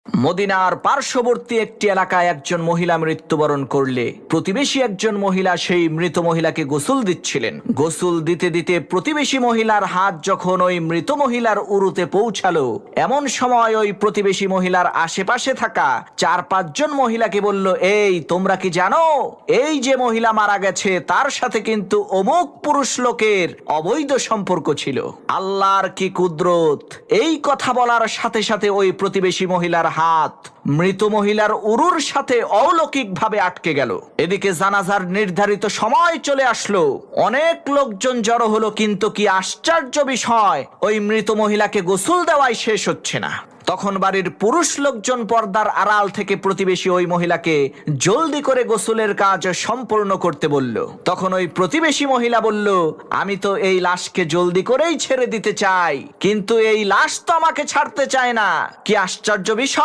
মদিনার পার্শ্ববর্তী একটি এলাকায় একজন মহিলা মৃত্যুবরণ করলে প্রতিবেশী একজন মহিলা সেই মৃত মহিলাকে গোসল দিচ্ছিলেন। গোসল দিতে দিতে প্রতিবেশী মহিলার হাত যখন ওই মৃত মহিলার উরুতে পৌঁছালো, এমন সময় ওই প্রতিবেশী মহিলার আশেপাশে থাকা 4-5 জন মহিলাকে বলল, এই তোমরা কি জানো এই যে মহিলা মারা গেছে তার সাথে কিন্তু অমুক পুরুষ লোকের অবৈধ সম্পর্ক ছিল। আল্লাহর কি কুদরত! এই কথা বলার সাথে সাথে ওই প্রতিবেশী মহিলার হাত মৃত মহিলার উরুর সাথে অলৌকিকভাবে আটকে গেল। এদিকে জানাজার নির্ধারিত সময় চলে আসলো, অনেক লোকজন জড়ো হলো, কিন্তু কি আশ্চর্য বিষয়, ওই মৃত মহিলাকে গোসল দেওয়াই শেষ হচ্ছে না। তখন বাড়ির পুরুষ লোকজন পর্দার আড়াল থেকে প্রতিবেশী ওই মহিলাকে জলদি করে গোসলের কাজ সম্পূর্ণ করতে বলল। তখন ওই প্রতিবেশী মহিলা বলল, আমি তো এই লাশকে জলদি করেই ছেড়ে দিতে চাই, কিন্তু এই লাশ তো আমাকে ছাড়তে চায় না। কি আশ্চর্য বিষয়!